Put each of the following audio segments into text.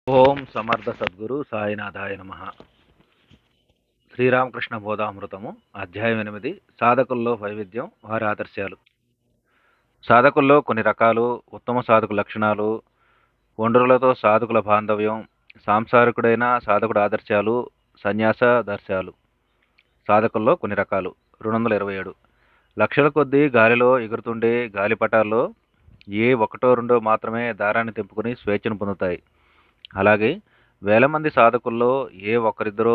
ఓం సమర్థ సద్గురు సాయినాథాయ నమ. శ్రీరామకృష్ణ బోధామృతము అధ్యాయం 8. సాధకుల్లో వైవిధ్యం, వారి ఆదర్శాలు. సాధకుల్లో కొన్ని రకాలు, ఉత్తమ సాధకు లక్షణాలు, ఒండ్రులతో సాధకుల బాంధవ్యం, సాంసారికుడైన సాధకుడు ఆదర్శాలు, సన్యాస దర్శాలు. సాధకుల్లో కొన్ని రకాలు. 227. లక్షల కొద్దీ గాలిలో ఎగురుతుండే గాలిపటాల్లో ఏ ఒకటో రెండో మాత్రమే దారాన్ని తెంపుకుని స్వేచ్ఛను పొందుతాయి. అలాగే వేల మంది సాధకుల్లో ఏ ఒక్కరిద్దరో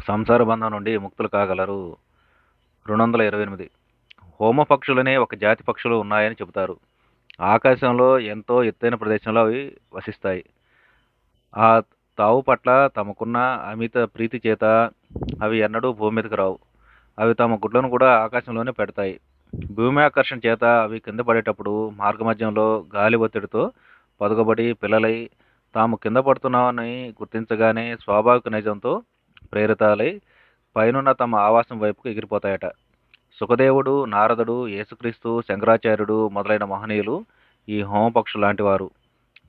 సంసార బంధం నుండి ముక్తులు కాగలరు. 228. హోమ పక్షులనే ఒక జాతి పక్షులు ఉన్నాయని చెబుతారు. ఆకాశంలో ఎంతో ఎత్తైన ప్రదేశంలో అవి వసిస్తాయి. ఆ తావు పట్ల తమకున్న అమిత ప్రీతి చేత అవి ఎన్నడూ భూమి మీదకి రావు. అవి తమ గుడ్లను కూడా ఆకాశంలోనే పెడతాయి. భూమి ఆకర్షణ చేత అవి కింద పడేటప్పుడు మార్గమధ్యంలో గాలి ఒత్తిడితో పదుగబడి పిల్లలై తాము కింద పడుతున్నామని గుర్తించగానే స్వాభావిక నైజంతో ప్రేరితాలై పైనున్న తమ ఆవాసం వైపుకు ఎగిరిపోతాయట. సుఖదేవుడు, నారదుడు, యేసుక్రీస్తు, శంకరాచార్యుడు మొదలైన మహనీయులు ఈ హోమపక్షు లాంటి వారు.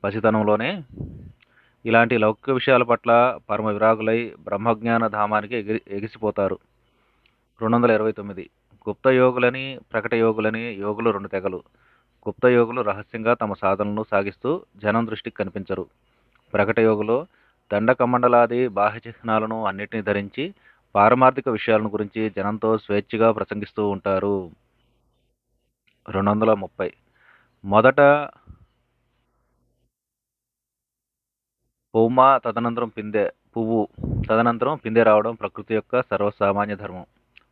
పసితనంలోనే ఇలాంటి లౌకిక విషయాల పట్ల పరమ విరాగులై బ్రహ్మజ్ఞాన ధామానికి ఎగిసిపోతారు. 229. గుప్త యోగులని, ప్రకట యోగులని యోగులు రెండు తెగలు. గుప్త యోగులు రహస్యంగా తమ సాధనలను సాగిస్తూ జనం దృష్టికి కనిపించరు. ప్రకట యోగులో దండకమండలాది బాహ్య చిహ్నాలను అన్నిటినీ ధరించి పారమార్థిక విషయాలను గురించి జనంతో స్వేచ్ఛగా ప్రసంగిస్తూ ఉంటారు. 230. మొదట పువ్వు పిందె రావడం ప్రకృతి యొక్క సర్వసామాన్య ధర్మం.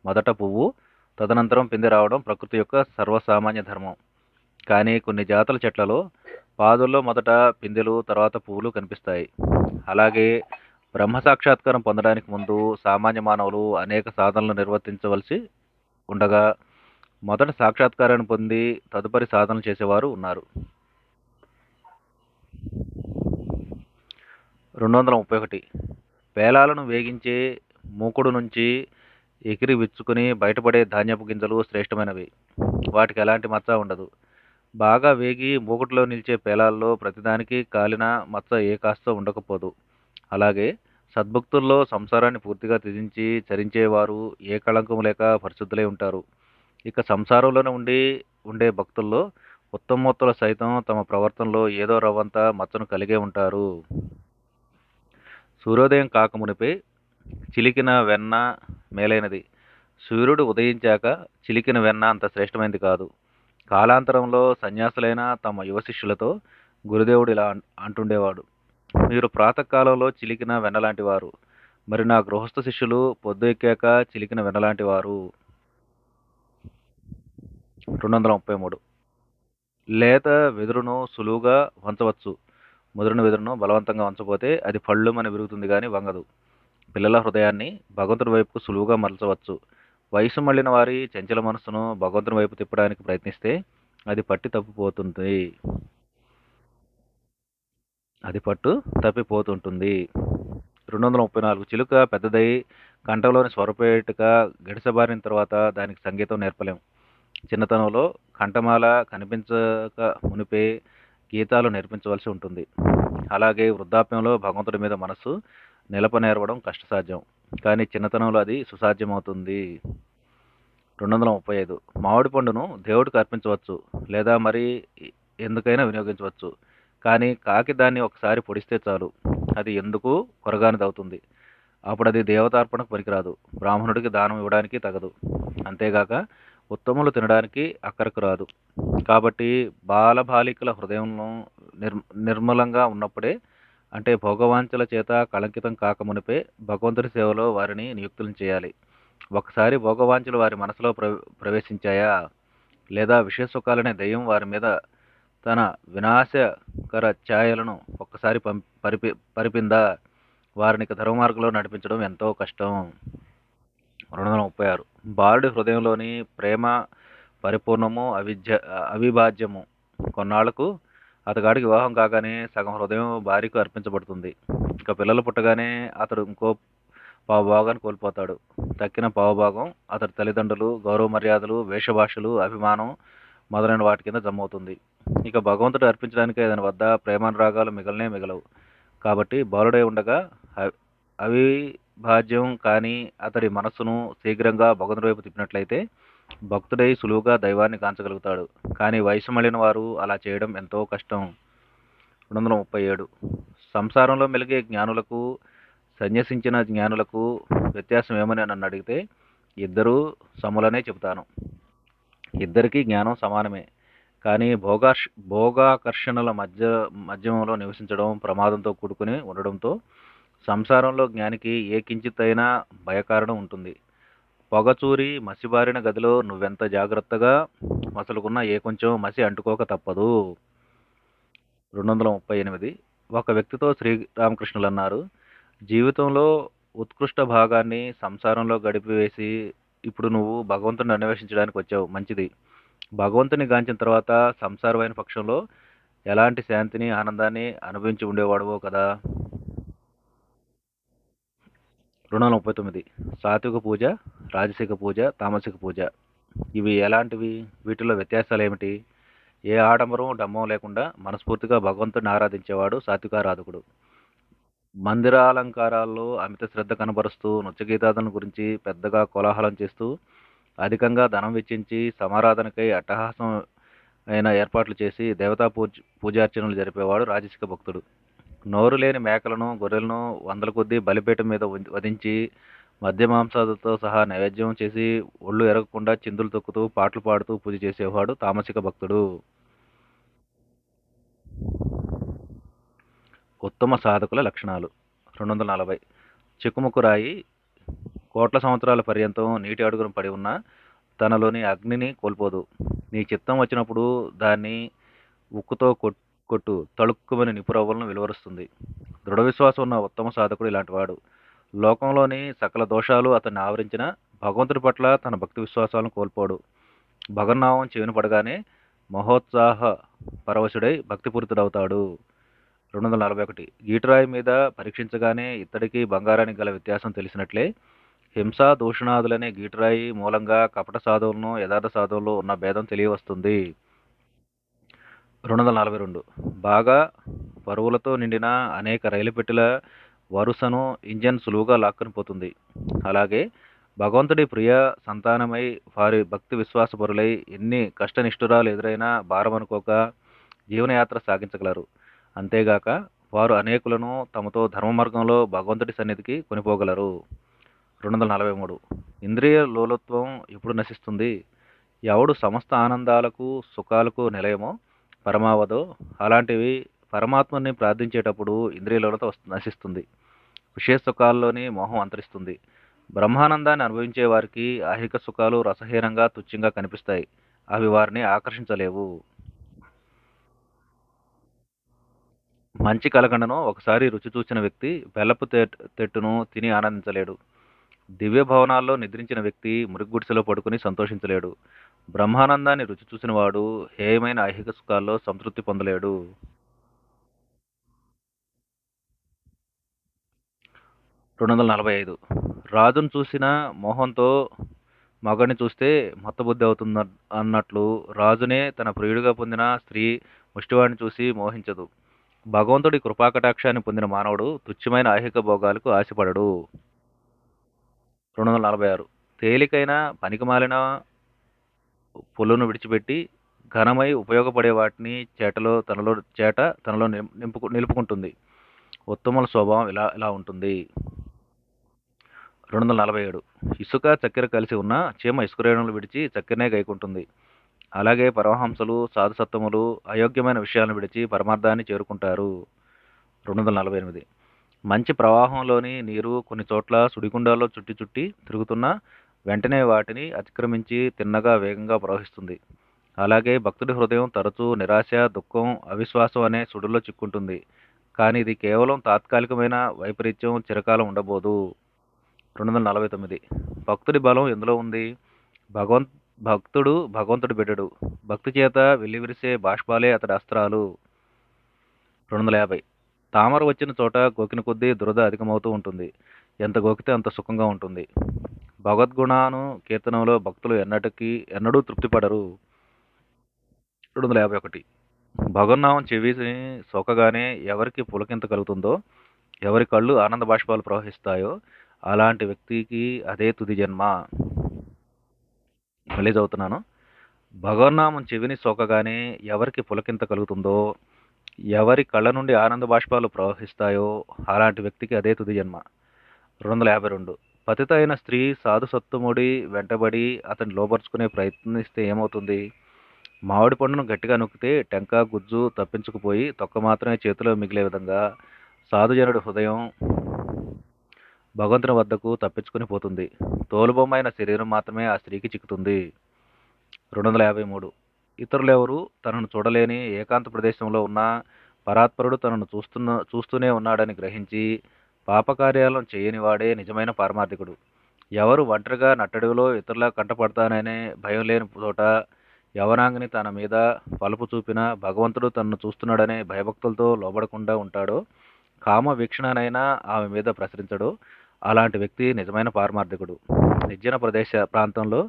మొదట పువ్వు, తదనంతరం పిందె రావడం ప్రకృతి యొక్క సర్వసామాన్య ధర్మం. కానీ కొన్ని జాతుల చెట్లలో పాదుల్లో మొదట పిందెలు, తర్వాత పువ్వులు కనిపిస్తాయి. అలాగే బ్రహ్మ సాక్షాత్కారం పొందడానికి ముందు సామాన్య మానవులు అనేక సాధనలు నిర్వర్తించవలసి ఉండగా మొదట సాక్షాత్కారాన్ని పొంది తదుపరి సాధనలు చేసేవారు ఉన్నారు. 231. పేలాలను వేగించే మూకుడు నుంచి ఎగిరి విచ్చుకుని బయటపడే ధాన్యపు గింజలు శ్రేష్టమైనవి. వాటికి ఎలాంటి మచ్చ ఉండదు. బాగా వేగి మూకుడులో నిలిచే పేలాల్లో ప్రతిదానికి కాలిన మచ్చ ఏ కాస్తో ఉండకపోదు. అలాగే సద్భక్తుల్లో సంసారాన్ని పూర్తిగా త్యజించి చరించేవారు ఏ కళంకం లేక పరిశుద్ధులై ఉంటారు. ఇక సంసారంలోనే ఉండే భక్తుల్లో ఉత్తమోత్తల సైతం తమ ప్రవర్తనలో ఏదో రవ్వంత మచ్చను కలిగే ఉంటారు. సూర్యోదయం కాకమునిపే చిలికిన వెన్న మేలైనది. సూర్యుడు ఉదయించాక చిలికిన వెన్న అంత శ్రేష్టమైనది కాదు. కాలాంతరంలో సన్యాసులైన తమ యువ శిష్యులతో గురుదేవుడు ఇలా అంటుండేవాడు: మీరు ప్రాతకాలంలో చిలికిన వెన్నలాంటి వారు, మరి నా గృహస్థ శిష్యులు పొద్దు ఎక్కాక చిలికిన వెన్నలాంటి వారు. 233. లేత వెదురును సులువుగా వంచవచ్చు, ముదిరిన వెదురును బలవంతంగా వంచపోతే అది పళ్ళుమని విరుగుతుంది కానీ వంగదు. పిల్లల హృదయాన్ని భగవంతుడి వైపుకు సులువుగా మరల్చవచ్చు. వయసు మళ్ళిన వారి చంచల మనస్సును భగవంతుని వైపు తిప్పడానికి ప్రయత్నిస్తే అది పట్టు తప్పిపోతుంటుంది. 234. చిలుక పెద్దదై కంఠంలోని స్వరపేటిక గడిసబారిన తర్వాత దానికి సంగీతం నేర్పలేం. చిన్నతనంలో కంఠమాల కనిపించక మునిపే గీతాలు నేర్పించవలసి ఉంటుంది. అలాగే వృద్ధాప్యంలో భగవంతుడి మీద మనస్సు నిలపనేరవడం కష్టసాధ్యం, కానీ చిన్నతనంలో అది సుసాధ్యమవుతుంది. 235. మామిడి పండును దేవుడికి అర్పించవచ్చు లేదా మరి ఎందుకైనా వినియోగించవచ్చు. కానీ కాకి దాన్ని ఒకసారి పొడిస్తే చాలు, అది ఎందుకు కొరగానిదవుతుంది. అప్పుడు అది దేవతార్పణకు పనికిరాదు, బ్రాహ్మణుడికి దానం ఇవ్వడానికి తగదు, అంతేగాక ఉత్తములు తినడానికి అక్కరకు రాదు. కాబట్టి బాలబాలికల హృదయంలో నిర్మలంగా ఉన్నప్పుడే, అంటే భోగవాంఛల చేత కళంకితం కాకమునిపే భగవంతుడి సేవలో వారిని నియుక్తులను చేయాలి. ఒకసారి భోగవాంఛలు వారి మనసులో ప్రవేశించాయా, లేదా విషయసుఖాలనే దయ్యం వారి మీద తన వినాశకర ఛాయలను ఒక్కసారి పరిపిందా, వారిని ధర్మమార్గంలో నడిపించడం ఎంతో కష్టం. 236. బాలుడి హృదయంలోని ప్రేమ పరిపూర్ణము, అవిభాజ్యము. కొన్నాళ్లకు అతగాడికి వివాహం కాగానే సగం హృదయం భార్యకు అర్పించబడుతుంది. ఇక పిల్లలు పుట్టగానే అతడు ఇంకో పావుభాగాన్ని కోల్పోతాడు. తక్కిన పావుభాగం అతడి తల్లిదండ్రులు, గౌరవ మర్యాదలు, వేషభాషలు, అభిమానం మొదలైన వాటి కింద జమ అవుతుంది. ఇక భగవంతుడు అర్పించడానికి అతని వద్ద ప్రేమానురాగాలు మిగలవు. కాబట్టి బాలుడై ఉండగా అవి అవిభాజ్యం కాని అతడి మనస్సును శీఘ్రంగా భగవంతుడి వైపు తిప్పినట్లయితే భక్తుడై సులువుగా దైవాన్ని కాంచగలుగుతాడు. కానీ వయసు మళ్ళిన వారు అలా చేయడం ఎంతో కష్టం. 237 సంసారంలో మెలిగే జ్ఞానులకు సన్యసించిన జ్ఞానులకు వ్యత్యాసం ఏమని నన్ను అడిగితే ఇద్దరూ సములనే చెబుతాను. ఇద్దరికీ జ్ఞానం సమానమే. కానీ భోగాకర్షణల మధ్యమంలో నివసించడం ప్రమాదంతో కూడుకుని ఉండడంతో సంసారంలో జ్ఞానికి ఏ కించిత్తైనా భయకారణం ఉంటుంది. పొగచూరి మసిబారిన గదిలో నువ్వెంత జాగ్రత్తగా మసలుకున్నా ఏ కొంచెం మసి అంటుకోక తప్పదు. 238 ఒక వ్యక్తితో శ్రీరామకృష్ణులు అన్నారు, జీవితంలో ఉత్కృష్ట భాగాన్ని సంసారంలో గడిపివేసి ఇప్పుడు నువ్వు భగవంతుని అన్వేషించడానికి వచ్చావు, మంచిది. భగవంతుని గాంచిన తర్వాత సంసారమైన పక్షంలో ఎలాంటి శాంతిని ఆనందాన్ని అనుభవించి ఉండేవాడువో కదా. 239 సాత్విక పూజ, రాజసిక పూజ, తామసిక పూజ ఇవి ఎలాంటివి? వీటిలో వ్యత్యాసాలు ఏమిటి? ఏ ఆడంబరం డమ్మం లేకుండా మనస్ఫూర్తిగా భగవంతుడిని ఆరాధించేవాడు సాత్వికారాధకుడు. మందిరాలంకారాల్లో అమిత శ్రద్ధ కనబరుస్తూ నృత్యగీతాదుల గురించి పెద్దగా కోలాహలం చేస్తూ అధికంగా ధనం వెచ్చించి సమారాధనకై అట్టహాసం అయిన ఏర్పాట్లు చేసి దేవతా పూజార్చనలు జరిపేవాడు రాజసిక భక్తుడు. నోరు లేని మేకలను గొర్రెలను వందల కొద్దీ బలిపీఠం మీద వధించి మద్యమాంసాలతో సహా నైవేద్యం చేసి ఒళ్ళు ఎరగకుండా చిందులు తొక్కుతూ పాటలు పాడుతూ పూజ చేసేవాడు తామసిక భక్తుడు. ఉత్తమ సాధకుల లక్షణాలు. 240 చిక్కుముక్కు రాయి కోట్ల సంవత్సరాల పర్యంతం నీటి అడుగున పడి ఉన్న తనలోని అగ్నిని కోల్పోదు. నీ చిత్తం వచ్చినప్పుడు దాన్ని ఉక్కుతో కొట్టు తళుక్కుమని నిపురవ్వలను వెలువరుస్తుంది. దృఢ విశ్వాసం ఉన్న ఉత్తమ సాధకుడు ఇలాంటివాడు. లోకంలోని సకల దోషాలు అతన్ని ఆవరించిన భగవంతుడి పట్ల తన భక్తి విశ్వాసాలను కోల్పోడు. భగన్నామం చెవిన పడగానే మహోత్సాహ పరవశుడై భక్తిపూరితుడవుతాడు. 241 గీటురాయి మీద పరీక్షించగానే ఇత్తడికి బంగారానికి గల వ్యత్యాసం తెలిసినట్లే హింసా దూషణాదులనే గీటురాయి మూలంగా కపట సాధువులను యథార్థ సాధువుల్లో ఉన్న భేదం తెలియవస్తుంది. 242 బాగా పరువులతో నిండిన అనేక రైలు పెట్టెల వరుసను ఇంజన్ సులువుగా లాక్కుని పోతుంది. అలాగే భగవంతుడి ప్రియ సంతానమై వారి భక్తి విశ్వాసపరులై ఎన్ని కష్టనిష్ఠురాలు ఎదురైనా భారమనుకోక జీవనయాత్ర సాగించగలరు. అంతేగాక వారు అనేకులను తమతో ధర్మ మార్గంలో భగవంతుడి సన్నిధికి కొనిపోగలరు. 243 ఇంద్రియ లోలుత్వం ఎప్పుడు నశిస్తుంది? ఎవడు సమస్త ఆనందాలకు సుఖాలకు నిలయమో పరమావధో అలాంటివి పరమాత్మని ప్రార్థించేటప్పుడు ఇంద్రియలోలత నశిస్తుంది. విషయ సుఖాల్లోని మోహం అంతరిస్తుంది. బ్రహ్మానందాన్ని అనుభవించే వారికి ఐహిక సుఖాలు రసహీనంగా తుచ్చంగా కనిపిస్తాయి. అవి వారిని ఆకర్షించలేవు. మంచి కలగండను ఒకసారి రుచి చూసిన వ్యక్తి బెల్లపు తెట్టును తిని ఆనందించలేడు. దివ్య భవనాల్లో నిద్రించిన వ్యక్తి మురుగుగుడిసెలో పడుకుని సంతోషించలేడు. బ్రహ్మానందాన్ని రుచి చూసిన వాడు హేయమైన ఐహిక సుఖాల్లో సంతృప్తి పొందలేడు. 245 రాజును చూసిన మోహంతో మగడిని చూస్తే మత్తబుద్ధి అవుతుంది అన్నట్లు రాజునే తన ప్రియుడిగా పొందిన స్త్రీ ముష్టివాడిని చూసి మోహించదు. భగవంతుడి కృపాకటాక్షాన్ని పొందిన మానవుడు తుచ్చమైన ఐహిక భోగాలకు ఆశపడడు. 246 తేలికైన పనికిమాలిన పుల్లును విడిచిపెట్టి ఘనమై ఉపయోగపడే వాటిని చేట తనలో నిలుపుకుంటుంది. ఉత్తముల స్వభావం ఇలా ఉంటుంది. 247 ఇసుక చక్కెర కలిసి ఉన్న చీమ ఇసుకరేణులు విడిచి చక్కెరనే గైకుంటుంది. అలాగే పరమహంసలు సాధుసత్తములు అయోగ్యమైన విషయాలను విడిచి పరమార్థాన్ని చేరుకుంటారు. 248 మంచి ప్రవాహంలోని నీరు కొన్ని చోట్ల సుడిగుండాల్లో చుట్టి తిరుగుతున్నా వెంటనే వాటిని అతిక్రమించి తిన్నగా వేగంగా ప్రవహిస్తుంది. అలాగే భక్తుడి హృదయం తరచూ నిరాశ, దుఃఖం, అవిశ్వాసం అనే సుడుల్లో చిక్కుంటుంది. కానీ ఇది కేవలం తాత్కాలికమైన వైపరీత్యం, చిరకాలం ఉండబోదు. 249 భక్తుడి బలం ఎందులో ఉంది? భక్తుడు భగవంతుడి బిడ్డడు. భక్తి చేత వెల్లివిరిసే బాష్పాలే అతడి అస్త్రాలు. 250 తామర వచ్చిన చోట గోకిన కొద్దీ దురద అధికమవుతూ ఉంటుంది. ఎంత గోకితే అంత సుఖంగా ఉంటుంది. భగవద్గుణాను కీర్తనంలో భక్తులు ఎన్నడూ తృప్తిపడరు. 251 భగవన్నామం చెవిని సోకగానే ఎవరికి పులకింత కలుగుతుందో, ఎవరి కళ్ళు ఆనంద బాష్పాలు ప్రవహిస్తాయో, అలాంటి వ్యక్తికి అదే తుది జన్మ. మళ్ళీ చదువుతున్నాను. భగవన్నామం చెవిని సోకగానే ఎవరికి పులకింత కలుగుతుందో, ఎవరి కళ్ళ నుండి ఆనంద బాష్పాలు ప్రవహిస్తాయో, అలాంటి వ్యక్తికి అదే తుది జన్మ. 252. పతిత అయిన స్త్రీ సాధు సత్తుముడి వెంటబడి అతన్ని లోపరుచుకునే ప్రయత్నిస్తే ఏమవుతుంది? మామిడి పండును గట్టిగా నొక్కితే టెంక గుజ్జు తప్పించుకుపోయి తొక్క మాత్రమే చేతిలో మిగిలే విధంగా సాధుజనుడి హృదయం భగవంతుని వద్దకు తప్పించుకుని పోతుంది. తోలుబొమ్మ అయిన శరీరం మాత్రమే ఆ స్త్రీకి చిక్కుతుంది. 253. ఇతరులెవరూ తనను చూడలేని ఏకాంత ప్రదేశంలో ఉన్న పరాత్పరుడు తనను చూస్తూనే ఉన్నాడని గ్రహించి పాపకార్యాలను చేయనివాడే నిజమైన పారమార్థికుడు. ఎవరు ఒంటరిగా నట్టడివిలో ఇతరుల కంటపడతాననే భయం లేని చోట యవనాంగిని తన మీద పలుపు చూపిన భగవంతుడు తనను చూస్తున్నాడనే భయభక్తులతో లోబడకుండా ఉంటాడో, కామ వీక్షణనైనా ఆమె మీద ప్రసరించడో, అలాంటి వ్యక్తి నిజమైన పారమార్థికుడు. నిర్జన ప్రాంతంలో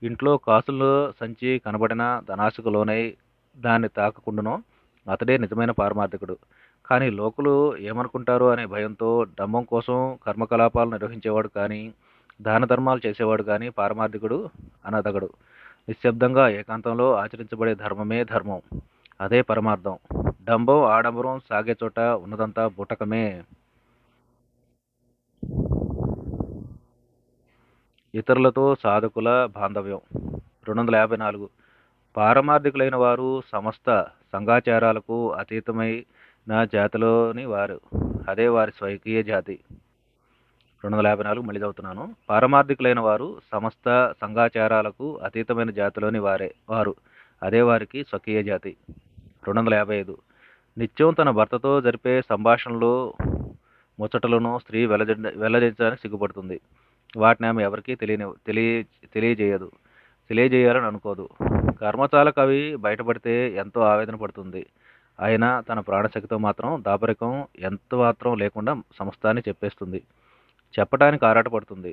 ఇంట్లో కాసుల సంచి కనబడిన ధనాశకు లోనై దాన్ని తాకకుండానో అతడే నిజమైన పారమార్థికుడు. కానీ లోకులు ఏమనుకుంటారో అనే భయంతో డంబం కోసం కర్మకలాపాలు నిర్వహించేవాడు కానీ, దాన ధర్మాలు చేసేవాడు కానీ పారమార్థికుడు అనదగడు. నిశ్శబ్దంగా ఏకాంతంలో ఆచరించబడే ధర్మమే ధర్మం. అదే పరమార్థం. డంబం ఆడంబరం సాగే చోట ఉన్నదంతా బూటకమే. ఇతరులతో సాధకుల బాంధవ్యం. 254. పారమార్థికులైన వారు సమస్త సంఘాచారాలకు అతీతమైన జాతిలోని వారు. అదే వారి స్వకీయ జాతి. 254 మళ్ళీ చదువుతున్నాను. పారమార్థికులైన వారు సమస్త సంఘాచారాలకు అతీతమైన జాతిలోని వారు. అదే వారికి స్వకీయ జాతి. 255. నిత్యం తన భర్తతో జరిపే సంభాషణలు ముచ్చటలను స్త్రీ వెల్లడించడానికి సిగ్గుపడుతుంది. వాటిని ఆమె ఎవరికీ తెలియజేయదు, తెలియజేయాలని అనుకోదు. కర్మచాలకు అవి బయటపడితే ఎంతో ఆవేదన పడుతుంది. అయినా తన ప్రాణశక్తితో మాత్రం దాపరికం ఎంత మాత్రం లేకుండా సమస్తాన్ని చెప్పేస్తుంది. చెప్పటానికి ఆరాటపడుతుంది.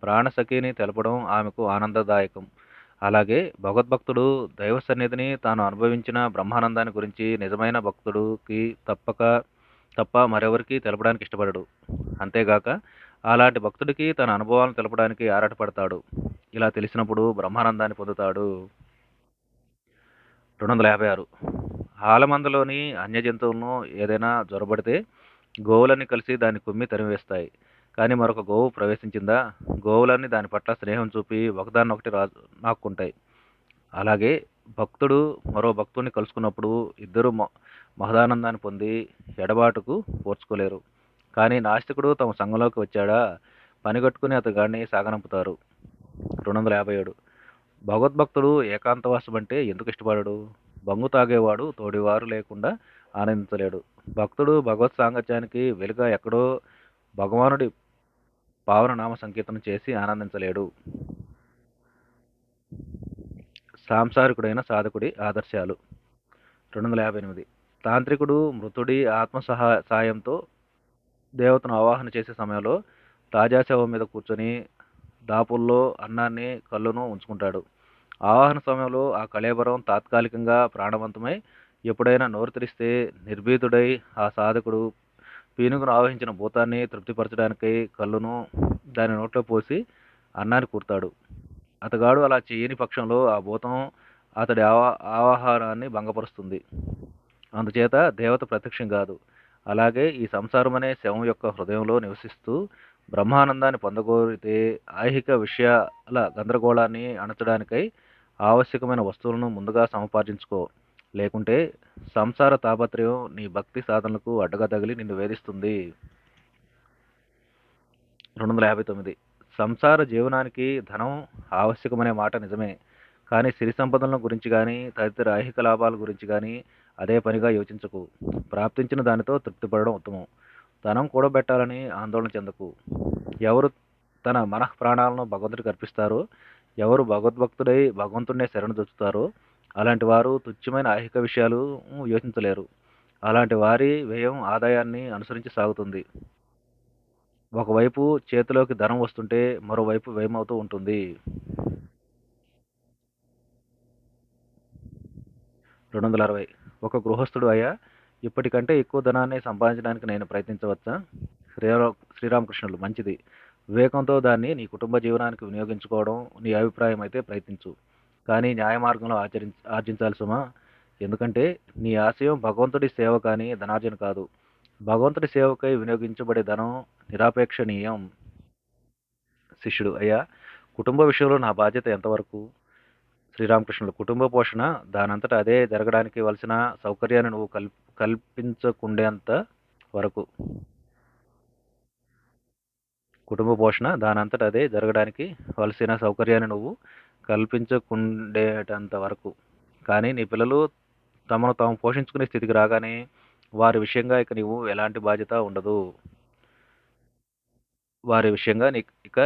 ప్రాణసఖిని తెలపడం ఆమెకు ఆనందదాయకం. అలాగే భగవద్భక్తుడు దైవ సన్నిధిని తాను అనుభవించిన బ్రహ్మానందాన్ని గురించి నిజమైన భక్తుడికి తప్ప మరెవరికి తెలపడానికి ఇష్టపడడు. అంతేగాక అలాంటి భక్తుడికి తన అనుభవాలను తెలపడానికి ఆరాటపడతాడు. ఇలా తెలిసినప్పుడు బ్రహ్మానందాన్ని పొందుతాడు. 256. ఆలమందలోని అన్య జంతువులను ఏదైనా జ్వరబడితే గోవులన్నీ కలిసి దాన్ని కుమ్మి తరిమివేస్తాయి. కానీ మరొక గోవు ప్రవేశించిందా, గోవులన్నీ దాని పట్ల స్నేహం చూపి ఒకదాన్నొకటి నాక్కుంటాయి. అలాగే భక్తుడు మరో భక్తుడిని కలుసుకున్నప్పుడు ఇద్దరు మహదానందాన్ని పొంది ఎడబాటుకు పోర్చుకోలేరు. కానీ నాస్తికుడు తమ సంఘంలోకి వచ్చాడా, పనిగట్టుకుని అతగాడిని సాగనంపుతారు. 257. భగవద్భక్తుడు ఏకాంతవాసం అంటే ఎందుకు ఇష్టపడడు? బంగు తాగేవాడు తోడివారు లేకుండా ఆనందించలేడు. భక్తుడు భగవత్ సాంగత్యానికి వెలుగా ఎక్కడో భగవానుడి పావన నామ సంకీర్తనం చేసి ఆనందించలేడు. సాంసారికుడైన సాధకుడి ఆదర్శాలు. 258. తాంత్రికుడు మృతుడి ఆత్మ సాయంతో దేవతను ఆవాహన చేసే సమయంలో తాజా శవం మీద కూర్చొని దాపుల్లో అన్నాన్ని కళ్ళును ఉంచుకుంటాడు. ఆవాహన సమయంలో ఆ కళేబరం తాత్కాలికంగా ప్రాణవంతమై ఎప్పుడైనా నోరు తెరిస్తే నిర్భీతుడై ఆ సాధకుడు పీనుగును ఆవహించిన భూతాన్ని తృప్తిపరచడానికై కళ్ళును దాని నోట్లో పోసి అన్నాన్ని కూర్తాడు. అతగాడు అలా చేయని పక్షంలో ఆ భూతం అతడి ఆహారాన్ని భంగపరుస్తుంది. అందుచేత దేవత ప్రత్యక్షం కాదు. అలాగే ఈ సంసారం అనే శవం యొక్క హృదయంలో నివసిస్తూ బ్రహ్మానందాన్ని పొందగోరితే ఐహిక విషయాల గందరగోళాన్ని అణచడానికై ఆవశ్యకమైన వస్తువులను ముందుగా సముపార్జించుకో. లేకుంటే సంసార తాపత్రయం నీ భక్తి సాధనలకు అడ్డగా తగిలి నిన్ను వేధిస్తుంది. 259. సంసార జీవనానికి ధనం ఆవశ్యకమనే మాట నిజమే. కానీ సిరి సంపదలను గురించి కానీ తదితర ఐహిక లాభాల గురించి కానీ అదే పనిగా యోచించకు. ప్రాప్తించిన దానితో తృప్తిపడడం ఉత్తమం. ధనం కూడబెట్టాలని ఆందోళన చెందకు. ఎవరు తన మనఃప్రాణాలను భగవంతుడికి అర్పిస్తారో, ఎవరు భగవద్భక్తుడై భగవంతుడినే శరణుజొచ్చుతారో అలాంటి వారు తుచ్చమైన ఐహిక విషయాలు యోచించలేరు. అలాంటి వారి వ్యయం ఆదాయాన్ని అనుసరించి సాగుతుంది. ఒకవైపు చేతిలోకి ధనం వస్తుంటే మరోవైపు వ్యయమవుతూ ఉంటుంది. 260. ఒక గృహస్థుడు అయ్యా, ఇప్పటికంటే ఎక్కువ ధనాన్ని సంపాదించడానికి నేను ప్రయత్నించవచ్చా? శ్రీరా శ్రీరామకృష్ణులు: మంచిది. వివేకంతో దాన్ని నీ కుటుంబ జీవనానికి వినియోగించుకోవడం నీ అభిప్రాయం అయితే ప్రయత్నించు. కానీ న్యాయ మార్గంలో ఆర్జించాలి సుమా. ఎందుకంటే నీ ఆశయం భగవంతుడి సేవ కానీ ధనార్జన కాదు. భగవంతుడి సేవకై వినియోగించబడే ధనం నిరాపేక్షణీయం. శిష్యుడు: అయ్యా, కుటుంబ విషయంలో నా బాధ్యత ఎంతవరకు? శ్రీరామకృష్ణులు: కుటుంబ పోషణ దానంతట అదే జరగడానికి వలసిన సౌకర్యాన్ని నువ్వు కల్పించకుండేంత వరకు. కుటుంబ పోషణ దానంతట అదే జరగడానికి వలసిన సౌకర్యాన్ని నువ్వు కల్పించకుండేటంత వరకు. కానీ నీ పిల్లలు తమను తాము పోషించుకునే స్థితికి రాగానే వారి విషయంగా ఇక నీవు ఎలాంటి బాధ్యత ఉండదు.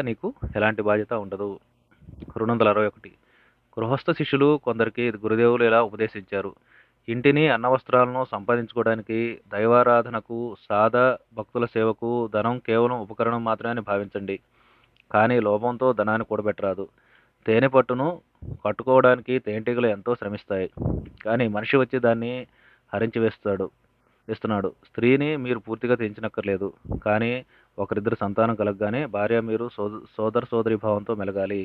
నీకు ఎలాంటి బాధ్యత ఉండదు. 261. గృహస్థ శిష్యులు కొందరికి గురుదేవులు ఇలా ఉపదేశించారు: ఇంటిని అన్నవస్త్రాలను సంపాదించుకోవడానికి, దైవారాధనకు, సాదా భక్తుల సేవకు ధనం కేవలం ఉపకరణం మాత్రమే అని భావించండి. కానీ లోభంతో ధనాన్ని కూడబెట్టరాదు. తేనె పట్టును కట్టుకోవడానికి తేనెటీగలు ఎంతో శ్రమిస్తాయి, కానీ మనిషి వచ్చి దాన్ని హరించి వేస్తున్నాడు. స్త్రీని మీరు పూర్తిగా తెంచనక్కర్లేదు, కానీ ఒకరిద్దరు సంతానం కలగగానే భార్య మీరు సోదర సోదరి భావంతో మెలగాలి.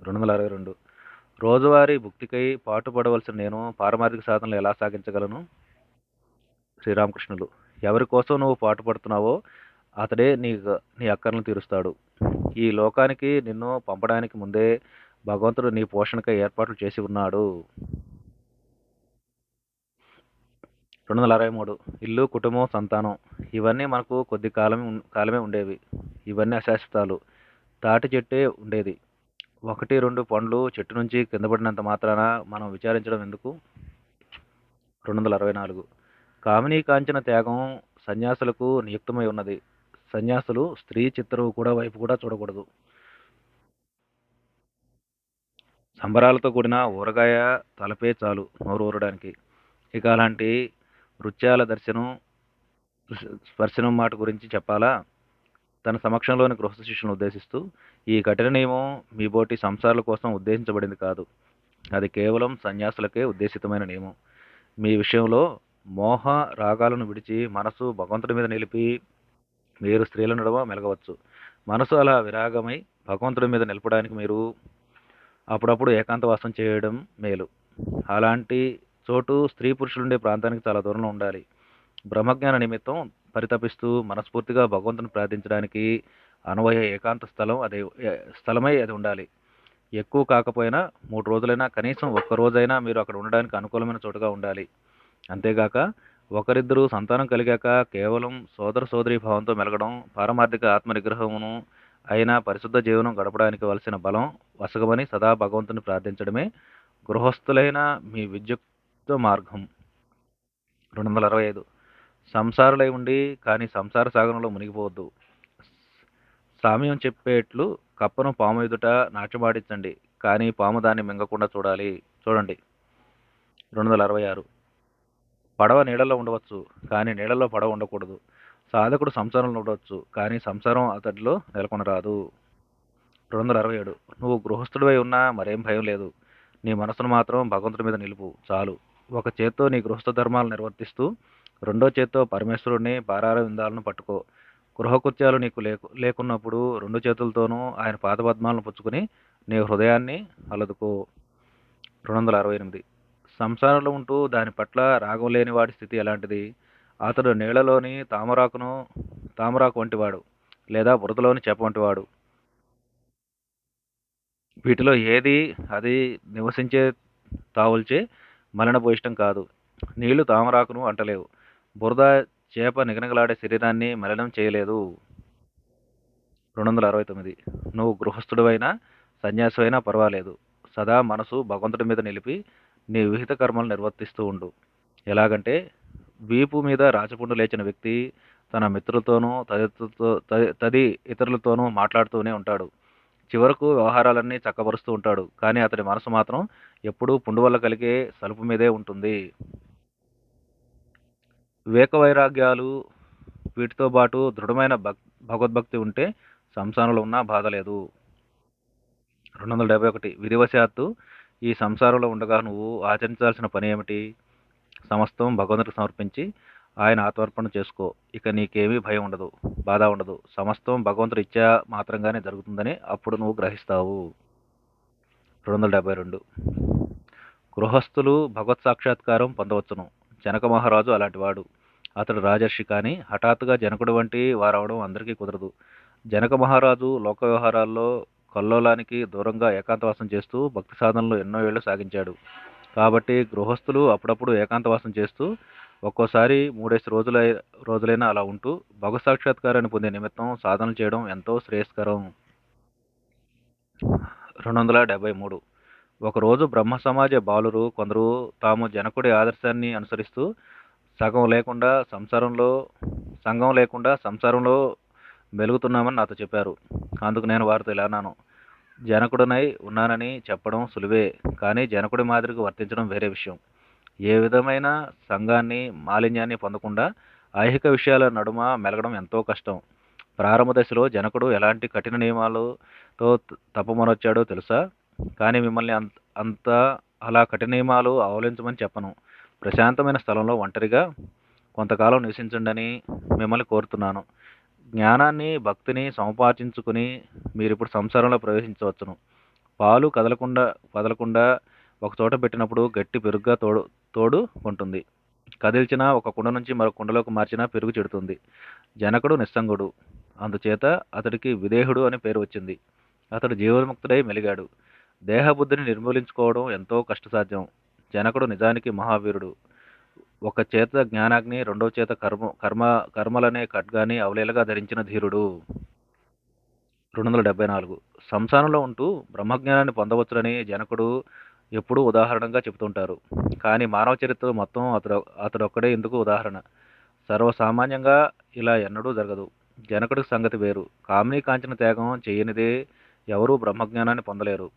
262. రోజువారీ భుక్తికై పాటుపడవలసిన నేను పారమార్థిక సాధనలు ఎలా సాగించగలను? శ్రీరామకృష్ణులు: ఎవరి కోసం నువ్వు పాటుపడుతున్నావో అతడే నీ అక్కర్లను తీరుస్తాడు. ఈ లోకానికి నిన్ను పంపడానికి ముందే భగవంతుడు నీ పోషణకై ఏర్పాట్లు చేసి ఉన్నాడు. 263. ఇల్లు, కుటుంబం, సంతానం ఇవన్నీ మనకు కొద్ది కాలమే ఉండేవి. ఇవన్నీ అశాశ్వతాలు. తాటి చెట్టే ఉండేది. 1-2 పండ్లు చెట్టు నుంచి కింద పడినంత మాత్రాన మనం విచారించడం ఎందుకు? 264. కామినీ కాంచన త్యాగం సన్యాసులకు నియుక్తమై ఉన్నది. సన్యాసులు స్త్రీ చిత్తరువు వైపు కూడా చూడకూడదు. సంబరాలతో కూడిన ఊరగాయ తలపే చాలు నోరు ఊరడానికి. ఇక అలాంటి నృత్యాల స్పర్శనం మాట గురించి చెప్పాలా? తన సమక్షంలోని గృహస్థ శిష్యులను ఉద్దేశిస్తూ: ఈ కఠిన నియమం మీ బోటి సంసారాల కోసం ఉద్దేశించబడింది కాదు. అది కేవలం సన్యాసులకే ఉద్దేశితమైన నియమం. మీ విషయంలో మోహ రాగాలను విడిచి మనసు భగవంతుడి మీద నిలిపి మీరు స్త్రీల నడుమ మెలగవచ్చు. మనసు అలా విరాగమై భగవంతుడి మీద నిలపడానికి మీరు అప్పుడప్పుడు ఏకాంతవాసం చేయడం మేలు. అలాంటి చోటు స్త్రీ పురుషులుండే ప్రాంతానికి చాలా దూరంలో ఉండాలి. బ్రహ్మజ్ఞాన నిమిత్తం పరితపిస్తూ మనస్ఫూర్తిగా భగవంతుని ప్రార్థించడానికి అనువయ ఏకాంత స్థలమై అది ఉండాలి. ఎక్కువ కాకపోయినా 3 రోజులైనా, కనీసం 1 రోజైనా మీరు అక్కడ ఉండడానికి అనుకూలమైన చోటుగా ఉండాలి. అంతేగాక ఒకరిద్దరు సంతానం కలిగాక కేవలం సోదర సోదరీ భావంతో మెలగడం, పారమార్థిక ఆత్మనిగ్రహమును అయినా పరిశుద్ధ జీవనం గడపడానికి వలసిన బలం వసగమని సదా భగవంతుని ప్రార్థించడమే గృహస్థులైన మీ విద్యుక్త మార్గం. 265. సంసారులై ఉండి కానీ సంసార సాగరంలో మునిగిపోవద్దు. సామ్యం చెప్పేట్లు కప్పను పాము ఎదుట నాట్యమాడించండి, కానీ పాము దాన్ని మింగకుండా చూడండి. 266. పడవ నీళ్ళలో ఉండవచ్చు, కానీ నీళ్ళలో పడవ ఉండకూడదు. సాధకుడు సంసారంలో ఉండవచ్చు, కానీ సంసారం అతడిలో నెలకొనరాదు. 267. నువ్వు గృహస్థుడివై ఉన్నా మరేం భయం లేదు. నీ మనసును మాత్రం భగవంతుడి మీద నిలుపు చాలు. ఒక చేత్తో నీ గృహస్థ ధర్మాలను నిర్వర్తిస్తూ రెండో చేత్తో పరమేశ్వరుడిని పారార విందాలను పట్టుకో. గృహకృత్యాలు నీకు లేకున్నప్పుడు 2 చేతులతోనూ ఆయన పాదపద్మాలను పుచ్చుకుని నీ హృదయాన్ని అలదుకో. 268. సంసారంలో ఉంటూ దాని పట్ల రాగం లేని వాడి స్థితి ఎలాంటిది? అతడు నీళ్లలోని తామరాకు వంటివాడు, లేదా బురదలోని చేప వంటివాడు. వీటిలో ఏది అది నివసించే తావుల్చే మలినభూయిష్టం కాదు. నీళ్లు తామరాకును అంటలేవు, బురద చేప నిగనిగలాడే శరీరాన్ని మలినం చేయలేదు. 269. నువ్వు గృహస్థుడివైనా సన్యాసివైనా పర్వాలేదు, సదా మనసు భగవంతుడి మీద నిలిపి నీ విహిత కర్మలు నిర్వర్తిస్తూ ఉండు. ఎలాగంటే వీపు మీద రాచపుండు లేచిన వ్యక్తి తన మిత్రులతోనూ తది ఇతరులతోనూ మాట్లాడుతూనే ఉంటాడు. చివరకు వ్యవహారాలన్నీ చక్కబరుస్తూ ఉంటాడు, కానీ అతడి మనసు మాత్రం ఎప్పుడూ పుండు వల్ల కలిగే సలుపు మీదే ఉంటుంది. వివేక వైరాగ్యాలు వీటితో పాటు దృఢమైన భగవద్భక్తి ఉంటే సంసారంలో ఉన్నా బాధ లేదు. 271. విధివశాత్తు ఈ సంసారంలో ఉండగా నువ్వు ఆచరించాల్సిన పని ఏమిటి? సమస్తం భగవంతుడికి సమర్పించి ఆయన ఆత్మార్పణ చేసుకో. ఇక నీకేమీ భయం ఉండదు, బాధ ఉండదు. సమస్తం భగవంతుడి ఇచ్చా మాత్రంగానే జరుగుతుందని అప్పుడు నువ్వు గ్రహిస్తావు. 272. గృహస్థులు భగవత్ సాక్షాత్కారం పొందవచ్చును. జనక మహారాజు అలాంటివాడు. అతడు రాజర్షి కానీ హఠాత్తుగా జనకుడు వంటి వారవడం అందరికీ కుదరదు. జనక మహారాజు లోక వ్యవహారాల్లో కల్లోలానికి దూరంగా ఏకాంతవాసం చేస్తూ భక్తి సాధనలు ఎన్నో ఏళ్లు సాగించాడు. కాబట్టి గృహస్థులు అప్పుడప్పుడు ఏకాంతవాసం చేస్తూ ఒక్కోసారి 3 రోజులైనా అలా ఉంటూ భగవత్ సాక్షాత్కారాన్ని పొందే నిమిత్తం సాధనలు చేయడం ఎంతో శ్రేయస్కరం. 273. ఒకరోజు బ్రహ్మ సమాజ బాలురు కొందరు తాము జనకుడి ఆదర్శాన్ని అనుసరిస్తూ సంఘం లేకుండా సంసారంలో మెలుగుతున్నామని నాతో చెప్పారు. అందుకు నేను వారితో ఇలా అన్నాను: జనకుడినై ఉన్నానని చెప్పడం సులువే, కానీ జనకుడి మాదిరిగా వర్తించడం వేరే విషయం. ఏ విధమైన సంఘాన్ని మాలిన్యాన్ని పొందకుండా ఐహిక విషయాల నడుమ మెలగడం ఎంతో కష్టం. ప్రారంభ దశలో జనకుడు ఎలాంటి కఠిన నియమాలతో తప్పమనొచ్చాడో తెలుసా? కానీ మిమ్మల్ని అంత అలా కఠిన నియమాలు అవలంబించమని చెప్పను. ప్రశాంతమైన స్థలంలో ఒంటరిగా కొంతకాలం నివసించండని మిమ్మల్ని కోరుతున్నాను. జ్ఞానాన్ని భక్తిని సముపార్జించుకుని మీరిప్పుడు సంసారంలో ప్రవేశించవచ్చును. పాలు కదలకుండా ఒక చోట పెట్టినప్పుడు గట్టి పెరుగుగా తోడు ఉంటుంది. కదిల్చినా ఒక కుండ నుంచి మరొక కుండలోకి మార్చినా పెరుగు చెడుతుంది. జనకుడు నిస్సంగుడు, అందుచేత అతడికి విదేహుడు అని పేరు వచ్చింది. అతడు జీవన్ముక్తుడై మెలిగాడు. దేహబుద్ధిని నిర్మూలించుకోవడం ఎంతో కష్టసాధ్యం. జనకుడు నిజానికి మహావీరుడు. ఒక చేత జ్ఞానాగ్ని, రెండవ చేత కర్మలనే ఖడ్గాన్ని అవలీలగా ధరించిన ధీరుడు. 274. సంసారంలో ఉంటూ బ్రహ్మజ్ఞానాన్ని పొందవచ్చునని జనకుడు ఎప్పుడూ ఉదాహరణగా చెబుతుంటారు. కానీ మానవ చరిత్ర మొత్తం అతడొక్కడే ఇందుకు ఉదాహరణ. సర్వసామాన్యంగా ఇలా ఎన్నడూ జరగదు. జనకుడి సంగతి వేరు. కామినీ కాంచన త్యాగం చేయనిదే ఎవరూ బ్రహ్మజ్ఞానాన్ని పొందలేరు.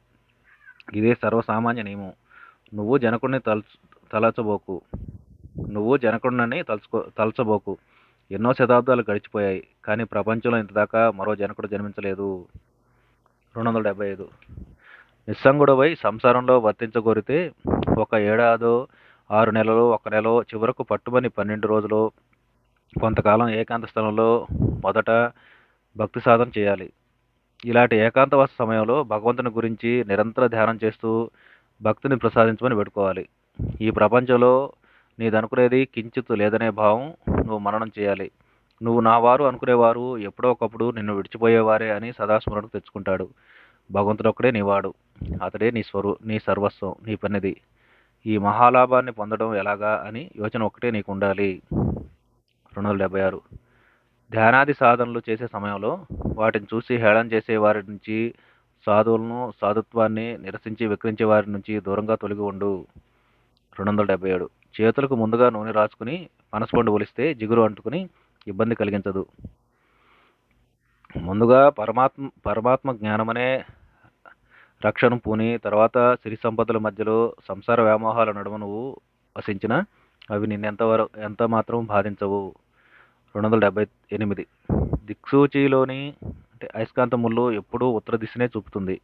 ఇదే సర్వసామాన్య నియమం. నువ్వు జనకుడిని తలచబోకు. ఎన్నో శతాబ్దాలు గడిచిపోయాయి, కానీ ప్రపంచంలో ఇంతదాకా మరో జనకుడు జన్మించలేదు. 275. నిస్సంగుడవై సంసారంలో వర్తించగోరితే 1 ఏడాదో 6 నెలలో 1 నెలో చివరకు పట్టుమని 12 రోజులో కొంతకాలం ఏకాంత స్థలంలో మొదట భక్తి సాధన చేయాలి. ఇలాంటి ఏకాంతవాస సమయంలో భగవంతుని గురించి నిరంతర ధ్యానం చేస్తూ భక్తిని ప్రసాదించమని వేడుకోవాలి. ఈ ప్రపంచంలో నీదనుకునేది కించిత్ లేదనే భావం నువ్వు మననం చేయాలి. నువ్వు నా వారు అనుకునేవారు ఎప్పుడో ఒకప్పుడు నిన్ను విడిచిపోయేవారే అని సదాస్మరణకు తెచ్చుకుంటాడు. భగవంతుడొక్కడే నీవాడు. అతడే నీ సర్వస్వం, నీ పనిది. ఈ మహాలాభాన్ని పొందడం ఎలాగా అని యోచన ఒక్కటే నీకు ఉండాలి. 276. ధ్యానాది సాధనలు చేసే సమయంలో వాటిని చూసి హేళన చేసే వారి నుంచి, సాధుత్వాన్ని నిరసించి విక్రించే వారి నుంచి దూరంగా తొలగి ఉండు. 277. చేతులకు ముందుగా నూనె రాసుకుని పనసపండు ఒలిస్తే జిగురు అంటుకుని ఇబ్బంది కలిగించదు. ముందుగా పరమాత్మ జ్ఞానమనే రక్షణ పూని తర్వాత సిరి సంపదల మధ్యలో సంసార వ్యామోహాల నడుమ నువ్వు వసించినా అవి ఎంత మాత్రం బాధించవు. 278. దిక్సూచిలోని అయస్కాంత ముళ్ళు ఎప్పుడూ ఉత్తర దిశనే చూపుతుంది.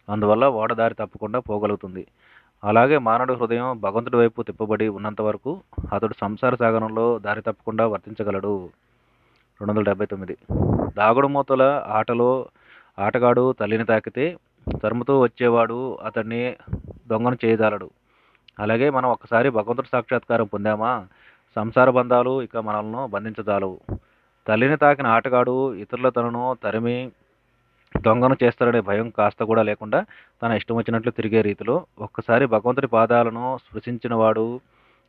అందువల్ల ఓడదారి తప్పకుండా పోగలుగుతుంది. అలాగే మానవుడి హృదయం భగవంతుడి వైపు తిప్పబడి ఉన్నంత వరకు అతడు సంసార సాగరంలో దారి తప్పకుండా వర్తించగలడు. 279. దాగుడు మూతల ఆటలో ఆటగాడు తల్లిని తాకితే తరుముతూ వచ్చేవాడు అతన్ని దొంగను చేయజాలడు. అలాగే మనం ఒక్కసారి భగవంతుడి సాక్షాత్కారం పొందామా సంసార బంధాలు ఇక మనల్ని బంధించజాలవు. తల్లిని తాకిన ఆటగాడు ఇతరుల తనను తరిమి దొంగను చేస్తారనే భయం కాస్త కూడా లేకుండా తన ఇష్టం వచ్చినట్లు తిరిగే రీతిలో ఒక్కసారి భగవంతుడి పాదాలను స్పృశించిన వాడు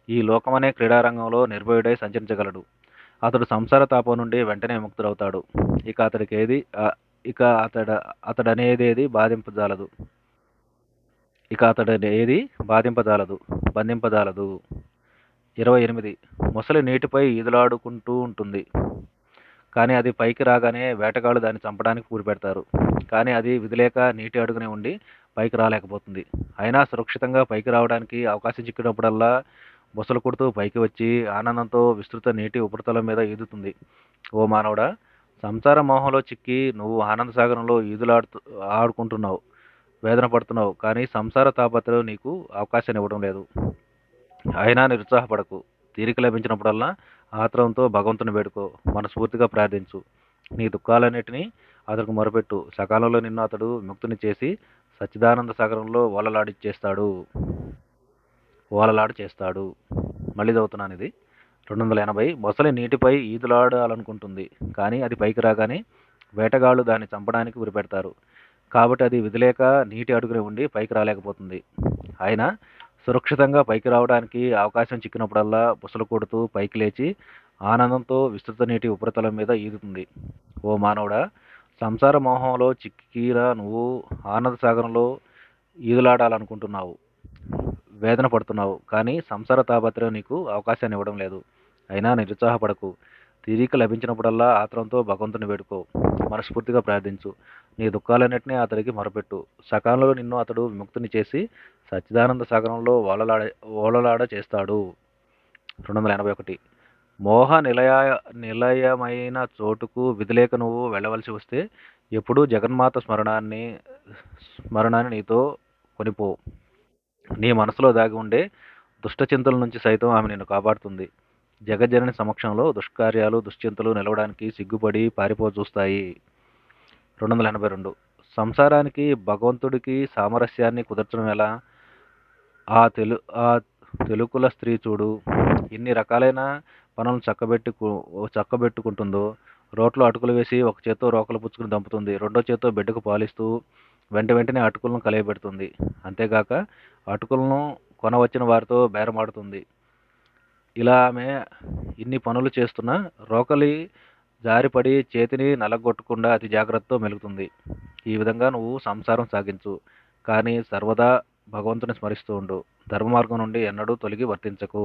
ఈ లోకమనే క్రీడారంగంలో నిర్భయుడై సంచరించగలడు. అతడు సంసార తాపం నుండి వెంటనే ముక్తుడవుతాడు. అతడనేది బంధింపజాలదు. 28. ముసలి నీటిపై ఈదులాడుకుంటూ ఉంటుంది, కానీ అది పైకి రాగానే వేటగాళ్ళు దాన్ని చంపడానికి పూడిపెడతారు. కానీ అది విధిలేక నీటి అడుగునే ఉండి పైకి రాలేకపోతుంది. అయినా సురక్షితంగా పైకి రావడానికి అవకాశం చిక్కినప్పుడల్లా బుసలు కొడుతూ పైకి వచ్చి ఆనందంతో విస్తృత నీటి ఉపరితలం మీద ఈదుతుంది. ఓ మానవుడా, సంసార మోహంలో చిక్కి నువ్వు ఆనంద సాగరంలో ఆడుకుంటున్నావు, వేదన పడుతున్నావు, కానీ సంసార తాపత్రయం నీకు అవకాశాన్ని ఇవ్వడం లేదు. అయినా నిరుత్సాహపడకు. తీరిక లభించినప్పుడల్లా ఆత్రంతో భగవంతుని వేడుకో, మనస్ఫూర్తిగా ప్రార్థించు. నీ దుఃఖాలన్నిటినీ అతనికి మొరపెట్టు. సకాలంలో నిన్ను అతడు విముక్తుని చేసి సచ్చిదానంద సాగరంలో ఓలలాడు చేస్తాడు. మళ్ళీ చదువుతున్నాను ఇది. 280. మొసలి నీటిపై ఈదులాడాలనుకుంటుంది, కానీ అది పైకి రాగానే వేటగాళ్ళు దాన్ని చంపడానికి ఉరిపెడతారు. కాబట్టి అది విధిలేక నీటి అడుగున ఉండి పైకి రాలేకపోతుంది. అయినా సురక్షితంగా పైకి రావడానికి అవకాశం చిక్కినప్పుడల్లా బుసలు కొడుతూ పైకి లేచి ఆనందంతో విస్తృత నీటి ఉపరితలం మీద ఈదుతుంది. ఓ మానవుడా, సంసార మోహంలో చిక్కిన నువ్వు ఆనంద సాగరంలో ఈదులాడాలనుకుంటున్నావు, వేదన పడుతున్నావు, కానీ సంసార తాపత్రయం నీకు అవకాశాన్ని ఇవ్వడం లేదు. అయినా నిరుత్సాహపడకు. తీరిక లభించినప్పుడల్లా ఆత్రంతో భగవంతుని వేడుకో, మనస్ఫూర్తిగా ప్రార్థించు. నీ దుఃఖాలన్నింటినీ అతడికి మొరపెట్టు. సకాలంలో నిన్ను అతడు విముక్తిని చేసి సచ్చిదానంద సాగరంలో ఓలలాడ చేస్తాడు. 281. మోహ నిలయమైన చోటుకు విధిలేక నువ్వు వెళ్ళవలసి వస్తే ఎప్పుడూ జగన్మాత స్మరణాన్ని నీతో కొనిపో. నీ మనసులో దాగి ఉండే దుష్టచింతల నుంచి సైతం ఆమె నిన్ను కాపాడుతుంది. జగజ్జనని సమక్షంలో దుష్కార్యాలు దుశ్చింతలు నిలవడానికి సిగ్గుపడి చూస్తాయి. 282. సంసారానికి భగవంతుడికి సామరస్యాన్ని కుదర్చడం ఎలా? ఆ తెలుకుల స్త్రీ చూడు, ఎన్ని రకాలైన పనులను చక్కబెట్టుకుంటుందో. రోట్లో అటుకులు వేసి ఒక చేత్తో రోకలు పుచ్చుకుని దంపుతుంది, రెండో చేత్తో బిడ్డకు పాలిస్తూ వెంటనే అటుకులను కలయబెడుతుంది. అంతేగాక అటుకులను కొనవచ్చిన వారితో బేరమాడుతుంది. ఇలా ఆమె ఇన్ని పనులు చేస్తున్నా రోకలి జారిపడి చేతిని నలగొట్టకుండా అతి జాగ్రత్తతో మెలుగుతుంది. ఈ విధంగా నువ్వు సంసారం సాగించు, కానీ సర్వదా భగవంతుని స్మరిస్తూ ఉండు. ధర్మ మార్గం నుండి ఎన్నడూ తొలగి వర్తించకు.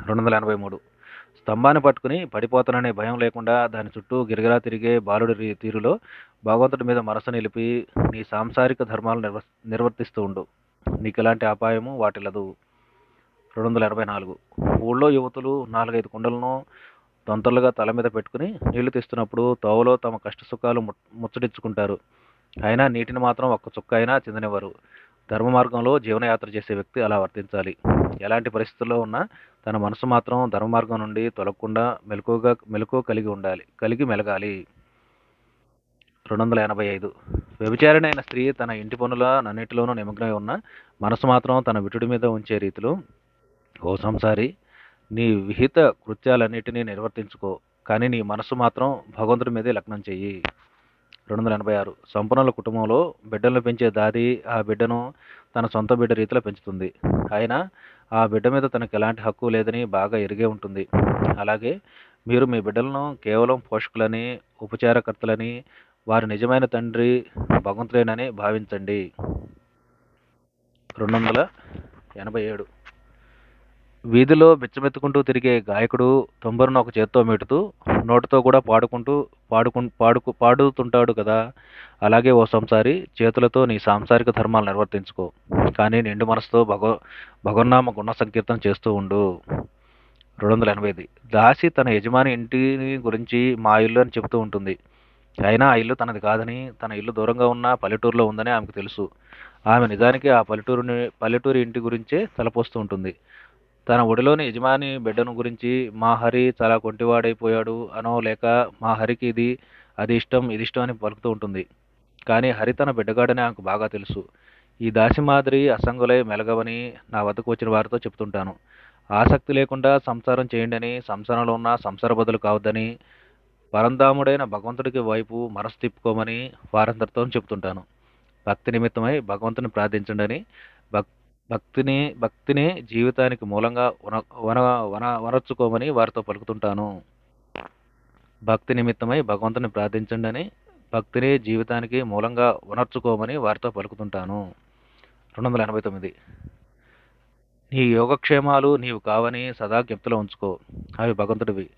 283. స్తంభాన్ని పట్టుకుని పడిపోతాననే భయం లేకుండా దాని చుట్టూ గిరిగిరా తిరిగే బాలుడి తీరులో భగవంతుడి మీద మనసు నిలిపి నీ సాంసారిక ధర్మాలు నిర్వర్తిస్తూ ఉండు. నీకు ఎలాంటి అపాయము వాటిల్లదు. 284. ఊళ్ళో యువతులు 4-5 కుండలను తొంతరలుగా తల మీద పెట్టుకుని నీళ్లు తీస్తున్నప్పుడు తోవలో తమ కష్ట సుఖాలు ముచ్చటించుకుంటారు. అయినా నీటిని మాత్రం ఒక్క చుక్క అయినా చిందనివ్వరు. ధర్మ మార్గంలో జీవనయాత్ర చేసే వ్యక్తి అలా వర్తించాలి. ఎలాంటి పరిస్థితుల్లో ఉన్నా తన మనసు మాత్రం ధర్మ మార్గం నుండి తొలగకుండా మెలకువ కలిగి మెలగాలి. 285. వ్యభిచారిణి అయిన స్త్రీ తన ఇంటి పనులన్నిటిలోనూ నిమగ్నమై ఉన్న మనసు మాత్రం తన విటుడి మీద ఉంచే రీతిలో, ఓ సంసారి, నీ విహిత కృత్యాలన్నిటినీ నిర్వర్తించుకో, కానీ నీ మనసు మాత్రం భగవంతుడి మీదే లగ్నం చెయ్యి. 286. సంపన్నుల కుటుంబంలో బిడ్డలను పెంచే దాది ఆ బిడ్డను తన సొంత బిడ్డ రీతిలో పెంచుతుంది. అయినా ఆ బిడ్డ మీద తనకు ఎలాంటి హక్కు లేదని బాగా ఎరిగే ఉంటుంది. అలాగే మీరు మీ బిడ్డలను కేవలం పోషకులని, ఉపచారకర్తలని, వారి నిజమైన తండ్రి భగవంతుడేనని భావించండి. 287. వీధిలో బిచ్చమెత్తుకుంటూ తిరిగే గాయకుడు తుంబరును ఒక చేత్తో మీటుతూ నోటితో కూడా పాడుతుంటాడు కదా. అలాగే ఓ సంసారి, చేతులతో నీ సాంసారిక ధర్మాలు నిర్వర్తించుకో, కానీ నిండు మనసుతో భగవన్నామ గుణ సంకీర్తన చేస్తూ ఉండు. 288. దాసి తన యజమాని ఇంటిని గురించి మా ఇల్లు అని చెబుతూ ఉంటుంది. అయినా ఆ ఇల్లు తనది కాదని, తన ఇల్లు దూరంగా ఉన్న పల్లెటూరులో ఉందని ఆమెకు తెలుసు. ఆమె నిజానికి ఆ పల్లెటూరి ఇంటి గురించే తలపోస్తూ ఉంటుంది. తన ఒడిలోని యజమాని బిడ్డను గురించి మా హరి చాలా కొంటివాడైపోయాడు అనో, లేక మా హరికి అది ఇష్టం ఇది ఇష్టం అని పలుకుతూ ఉంటుంది. కానీ హరి తన బిడ్డగాడని ఆమెకు బాగా తెలుసు. ఈ దాసి మాదిరి అసంగులై మెలగవని నా వద్దకు వచ్చిన వారితో చెప్తుంటాను. ఆసక్తి లేకుండా సంసారం చేయండి అని, సంసారంలో ఉన్న సంసార బదులు కావద్దని, పరంధాముడైన భగవంతుడికి వైపు మనసు తిప్పుకోమని వారందరితో చెప్తుంటాను. భక్తి నిమిత్తమై భగవంతుని ప్రార్థించండి అని, భక్తిని జీవితానికి మూలంగా వనర్చుకోమని వారితో పలుకుతుంటాను. భక్తి నిమిత్తమై భగవంతుని ప్రార్థించండి అని, భక్తిని జీవితానికి మూలంగా వనర్చుకోమని వారితో పలుకుతుంటాను. 289. నీ యోగక్షేమాలు నీవు కావని సదా జ్ఞప్తిలో ఉంచుకో. అవి భగవంతుడివి.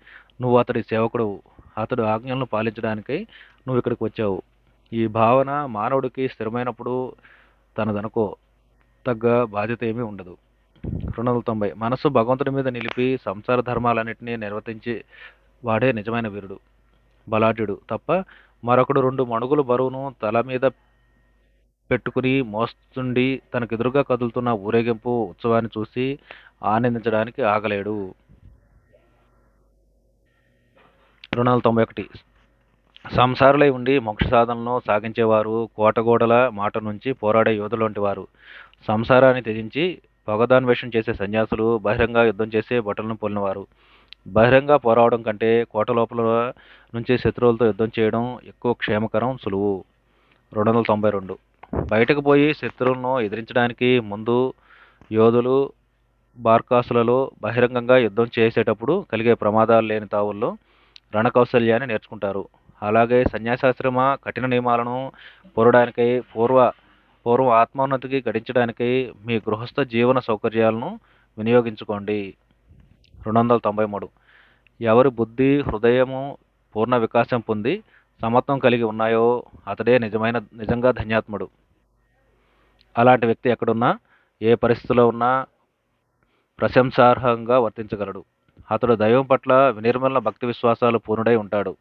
నువ్వు అతడి సేవకుడువు. అతడు ఆజ్ఞలను పాలించడానికై నువ్వు ఇక్కడికి వచ్చావు. ఈ భావన మానవుడికి స్థిరమైనప్పుడు తనదనుకో, తగ్గ బాధ్యత ఏమీ ఉండదు. 290. మనస్సు భగవంతుడి మీద నిలిపి సంసార ధర్మాలన్నింటినీ నిర్వర్తించి వాడే నిజమైన వీరుడు, బలాఢ్యుడు తప్ప మరొకడు 2 మణుగుల బరువును తల మీద పెట్టుకుని మోస్తుండి తనకెదురుగా కదులుతున్న ఊరేగింపు ఉత్సవాన్ని చూసి ఆనందించడానికి ఆగలేడు. 291 సంసారులై ఉండి మోక్ష సాధనలో సాగించేవారు కోటగోడల మాట నుంచి పోరాడే యోధులంటి వారు. సంసారాన్ని త్యజించి భగవదాన్వేషణ చేసే సన్యాసులు బహిరంగ యుద్ధం చేసే భటులను పోలినవారు. బహిరంగ పోరాడడం కంటే కోట లోపల నుంచి శత్రువులతో యుద్ధం చేయడం ఎక్కువ క్షేమకరం, సులువు. 292 బయటకు పోయి శత్రువులను ఎదిరించడానికి ముందు యోధులు బార్కాసులలో బహిరంగంగా యుద్ధం చేసేటప్పుడు కలిగే ప్రమాదాలు లేని తావుల్లో రణకౌశల్యాన్ని నేర్చుకుంటారు. అలాగే సన్యాసాశ్రమ కఠిన నియమాలను పూరడానికై పూర్వం ఆత్మోన్నతికి గడించడానికై మీ గృహస్థ జీవన సౌకర్యాలను వినియోగించుకోండి. 293 ఎవరి బుద్ధి హృదయము పూర్ణ వికాసం పొంది సమత్వం కలిగి ఉన్నాయో అతడే నిజంగా ధన్యాత్ముడు. అలాంటి వ్యక్తి ఎక్కడున్నా ఏ పరిస్థితిలో ఉన్నా ప్రశంసార్హంగా వర్తించగలడు. అతడు దైవం పట్ల వినిర్మల భక్తి విశ్వాసాలు పూర్ణుడై ఉంటాడు.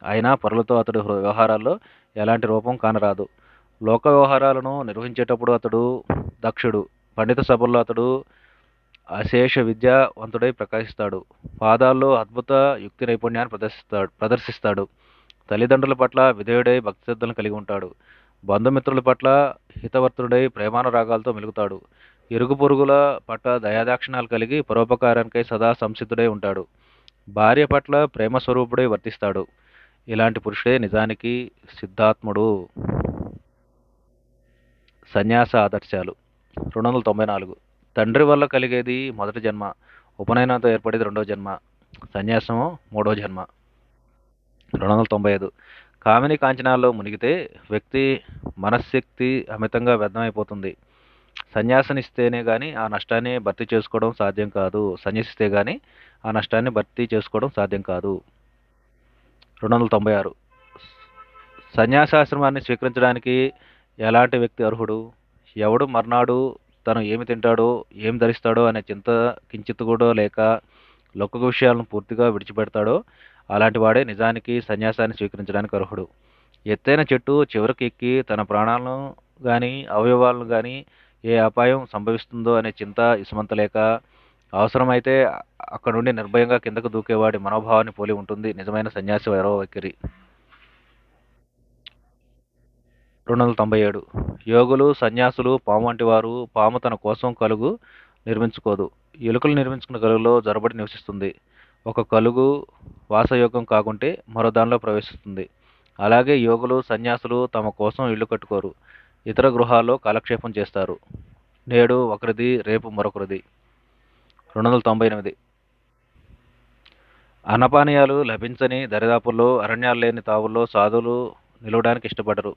అయినా పరులతో అతడు వ్యవహారాల్లో ఎలాంటి రూపం కానరాదు. లోక వ్యవహారాలను నిర్వహించేటప్పుడు అతడు దక్షుడు. పండిత సభల్లో అతడు అశేష విద్యావంతుడై ప్రకాశిస్తాడు. పాదాల్లో అద్భుత యుక్తి నైపుణ్యాన్ని ప్రదర్శిస్తాడు. తల్లిదండ్రుల పట్ల విధేయుడై భక్తి శ్రద్ధలను కలిగి ఉంటాడు. బంధుమిత్రుల పట్ల హితవర్తుడై ప్రేమానురాగాలతో మెలుగుతాడు. ఇరుగు పొరుగుల పట్ల దయాదాక్షిణాలు కలిగి పరోపకారానికై సదా సంసిద్ధుడై ఉంటాడు. భార్య పట్ల ప్రేమ స్వరూపుడై వర్తిస్తాడు. ఇలాంటి పురుషుడే నిజానికి సిద్ధాత్ముడు. సన్యాస ఆదర్శాలు 294 తండ్రి వల్ల కలిగేది మొదటి జన్మ, ఉపనయనంతో ఏర్పడేది రెండో జన్మ, సన్యాసము మూడో జన్మ. 295 కామిని కాంచనాల్లో మునిగితే వ్యక్తి మనశ్శక్తి అమితంగా వ్యర్థమైపోతుంది. సన్యాసనిస్తేనే గాని ఆ నష్టాన్ని భర్తీ చేసుకోవడం సాధ్యం కాదు. సన్యసిస్తే గాని ఆ నష్టాన్ని భర్తీ చేసుకోవడం సాధ్యం కాదు. 296 సన్యాసాశ్రమాన్ని స్వీకరించడానికి ఎలాంటి వ్యక్తి అర్హుడు? ఎవడు మర్నాడు తను ఏమి తింటాడో ఏం ధరిస్తాడో అనే చింత కించిత్ కూడా లేక లౌకిక విషయాలను పూర్తిగా విడిచిపెడతాడో అలాంటి వాడే నిజానికి సన్యాసాన్ని స్వీకరించడానికి అర్హుడు. ఎత్తైన చెట్టు చివరికి ఎక్కి తన ప్రాణాలను కానీ అవయవాలను కానీ ఏ అపాయం సంభవిస్తుందో అనే చింత ఇసుమంత లేక అవసరమైతే అక్కడ నుండి నిర్భయంగా కిందకు దూకేవాడి మనోభావాన్ని పోలి ఉంటుంది నిజమైన సన్యాసి వైఖరి. 297 యోగులు సన్యాసులు పాము వంటి వారు. పాము తన కోసం కలుగు నిర్మించుకోదు. ఎలుకలు నిర్మించుకున్న కలుగులో జొరబడి నివసిస్తుంది. ఒక కలుగు వాసయోగం కాకుంటే మరో దానిలో ప్రవేశిస్తుంది. అలాగే యోగులు సన్యాసులు తమ కోసం ఇల్లు కట్టుకోరు. ఇతర గృహాల్లో కాలక్షేపం చేస్తారు. నేడు ఒకరిది, రేపు మరొకరిది. 298 అన్నపానీయాలు లభించని దరిదాపుల్లో అరణ్యాలు లేని తావుల్లో సాధువులు నిలవడానికి ఇష్టపడరు.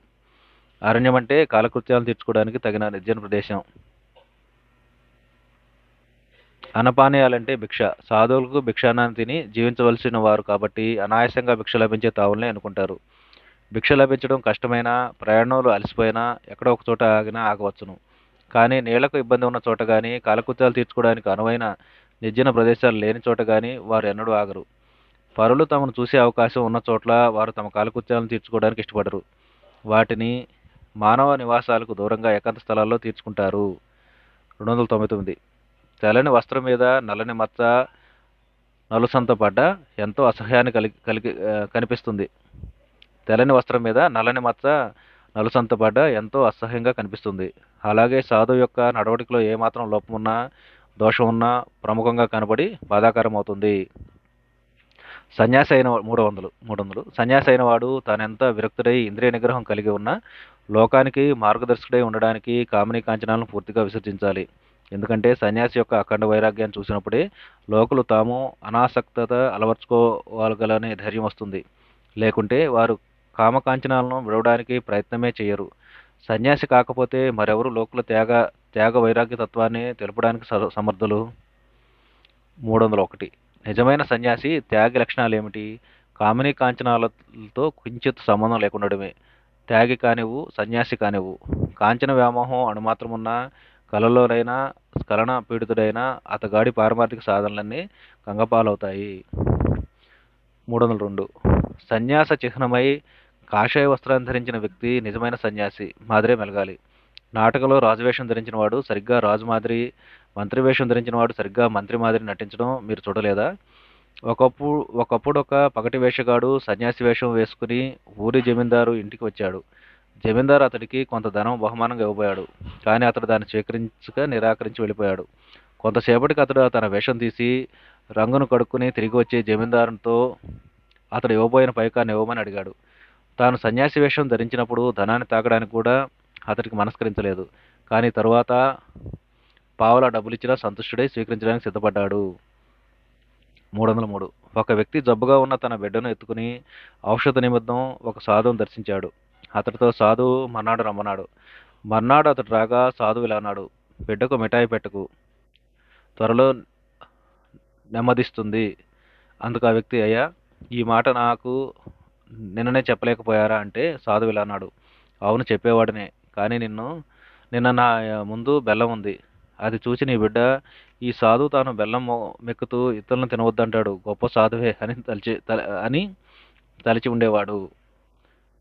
అరణ్యం అంటే కాలకృత్యాలను తీర్చుకోవడానికి తగిన నిర్జన ప్రదేశం. అన్నపానీయాలంటే భిక్ష. సాధువులకు భిక్షాన్నాన్ని తిని జీవించవలసిన వారు కాబట్టి అనాయాసంగా భిక్ష లభించే తావులనే అనుకుంటారు. భిక్ష లభించడం కష్టమైనా, ప్రయాణంలో అలసిపోయినా ఎక్కడో ఒక చోట ఆగినా ఆగవచ్చును. కానీ నీళ్లకు ఇబ్బంది ఉన్న చోట కానీ కాలకృత్యాలు తీర్చుకోవడానికి అనువైన నిర్జన ప్రదేశాలు లేని చోట కానీ వారు ఎన్నడూ ఆగరు. పరులు తమను చూసే అవకాశం ఉన్న చోట్ల వారు తమ కాలకృత్యాలను తీర్చుకోవడానికి ఇష్టపడరు. వాటిని మానవ నివాసాలకు దూరంగా ఏకాంత స్థలాల్లో తీర్చుకుంటారు. 299 తెల్లని వస్త్రం మీద నల్లని మచ్చ నలుసంత పడ్డ ఎంతో అసహ్యాన్ని కనిపిస్తుంది. తెల్లని వస్త్రం మీద నల్లని మచ్చ నలుసంత పడ్డ ఎంతో అసహ్యంగా కనిపిస్తుంది. అలాగే సాధువు యొక్క నడవడికలో ఏమాత్రం లోపం ఉన్నా, దోషం ఉన్నా ప్రముఖంగా కనబడి బాధాకరం అవుతుంది. సన్యాసి అయిన 300 సన్యాసి అయిన వాడు తానెంత విరక్తుడై ఇంద్రియ నిగ్రహం కలిగి ఉన్న లోకానికి మార్గదర్శకుడై ఉండడానికి కామినీ కాంచనాలను పూర్తిగా విసర్జించాలి. ఎందుకంటే సన్యాసి యొక్క అఖండ వైరాగ్యాన్ని చూసినప్పుడే లోకులు తాము అనాసక్తత అలవర్చుకోగలనే ధైర్యం వస్తుంది. లేకుంటే వారు కామకాంచనాలను విడవడానికి ప్రయత్నమే చేయరు. సన్యాసి కాకపోతే మరెవరు లోకుల త్యాగ వైరాగ్య తత్వాన్ని తెలుపడానికి సమర్థులు? 301 నిజమైన సన్యాసి త్యాగి లక్షణాలు ఏమిటి? కామినీ కాంచనాలతో కించిత్ సంబంధం లేకుండడమే. త్యాగి కానివ్వు, సన్యాసి కానివ్వు. కాంచన వ్యామోహం అణుమాత్రమున్నా కలలోనైనా స్ఖలన పీడితుడైన అతగాడి పారమార్థిక సాధనలన్నీ గంగపాలవుతాయి. 302 సన్యాస చిహ్నమై కాషాయ వస్త్రాన్ని ధరించిన వ్యక్తి నిజమైన సన్యాసి మాదిరే మెలగాలి. నాటకంలో రాజు వేషం ధరించిన వాడు సరిగ్గా రాజు మాదిరి, మంత్రి వేషం ధరించిన వాడు సరిగ్గా మంత్రి మాదిరి నటించడం మీరు చూడలేదా? ఒకప్పుడు ఒక పగటి వేషగాడు సన్యాసి వేషం వేసుకుని ఊరి జమీందారు ఇంటికి వచ్చాడు. జమీందారు అతడికి కొంత ధనం బహుమానంగా ఇవ్వబోయాడు. కానీ అతడు దాన్ని స్వీకరించక నిరాకరించి వెళ్ళిపోయాడు. కొంతసేపటికి అతడు తన వేషం తీసి రంగును కడుక్కుని తిరిగి వచ్చి జమీందారుతో అతడు ఇవ్వబోయిన పైకాన్ని ఇవ్వమని అడిగాడు. తాను సన్యాసి వేషం ధరించినప్పుడు ధనాన్ని తాకడానికి కూడా అతడికి మనస్కరించలేదు. కానీ తరువాత పావలా డబ్బులిచ్చినా సంతుష్టుడై స్వీకరించడానికి సిద్ధపడ్డాడు. 303. ఒక వ్యక్తి జబ్బుగా ఉన్న తన బిడ్డను ఎత్తుకుని ఔషధ నిమిత్తం ఒక సాధువును దర్శించాడు. అతడితో సాధువు మర్నాడు రమ్మన్నాడు. మర్నాడు అతడు రాగా సాధువు ఇలా అన్నాడు: బిడ్డకు మిఠాయి పెట్టకు, త్వరలో నెమ్మదిస్తుంది. అందుకు ఆ వ్యక్తి, అయ్యా, ఈ మాట నాకు నిన్ననే చెప్పలేకపోయారా అంటే సాధువు ఇలా అన్నాడు: అవును, చెప్పేవాడినే, కానీ నిన్న నా ముందు బెల్లం ఉంది. అది చూసి నీ బిడ్డ, ఈ సాధువు తాను బెల్లం మెక్కుతూ ఇతరులను తినవద్దంటాడు, గొప్ప సాధువే అని తలిచి ఉండేవాడు.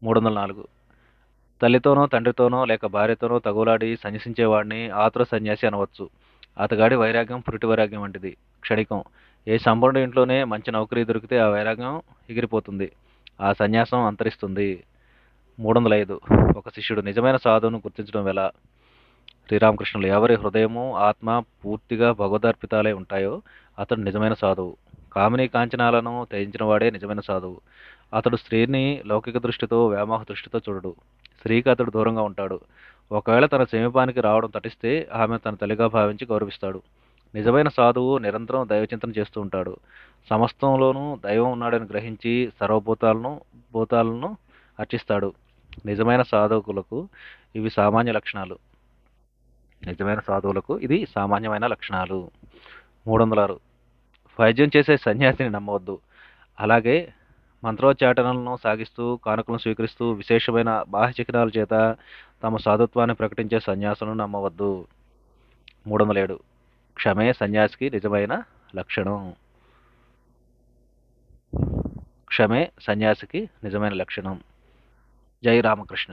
304. తల్లితోనో తండ్రితోనో లేక భార్యతోనో తగులాడి సన్యసించేవాడిని ఆతుర సన్యాసి అనవచ్చు. అతగాడి వైరాగ్యం పురిటి వైరాగ్యం వంటిది, క్షణికం. ఏ సంపన్నుడి ఇంట్లోనే మంచి నౌకరీ దొరికితే ఆ వైరాగ్యం ఎగిరిపోతుంది, ఆ సన్యాసం అంతరిస్తుంది. 305. ఒక శిష్యుడు నిజమైన సాధువును గుర్తించడం ఎలా? శ్రీరామకృష్ణులు: ఎవరి హృదయము ఆత్మ పూర్తిగా భగవదర్పితాలై ఉంటాయో అతడు నిజమైన సాధువు. కామినీ కాంచనాలను త్యజించిన వాడే నిజమైన సాధువు. అతడు స్త్రీని లౌకిక దృష్టితో వ్యామోహ దృష్టితో చూడడు. స్త్రీకి అతడు దూరంగా ఉంటాడు. ఒకవేళ తన సమీపానికి రావడం తటిస్తే ఆమె తన తల్లిగా భావించి గౌరవిస్తాడు. నిజమైన సాధువు నిరంతరం దైవచింతన చేస్తూ ఉంటాడు. సమస్తంలోనూ దైవం ఉన్నాడని గ్రహించి భూతాలను అర్చిస్తాడు. నిజమైన సాధకులకు ఇవి సామాన్య లక్షణాలు. ఇది సామాన్యమైన లక్షణాలు. 306. వైద్యం చేసే సన్యాసిని నమ్మవద్దు. అలాగే మంత్రోచ్చాటనలను సాగిస్తూ కానుకలను స్వీకరిస్తూ విశేషమైన బాహ్య చిహ్నాల చేత తమ సాధుత్వాన్ని ప్రకటించే సన్యాసులను నమ్మవద్దు. 307. క్షమే సన్యాసికి నిజమైన లక్షణం. క్షమే సన్యాసికి నిజమైన లక్షణం. జై రామకృష్ణ.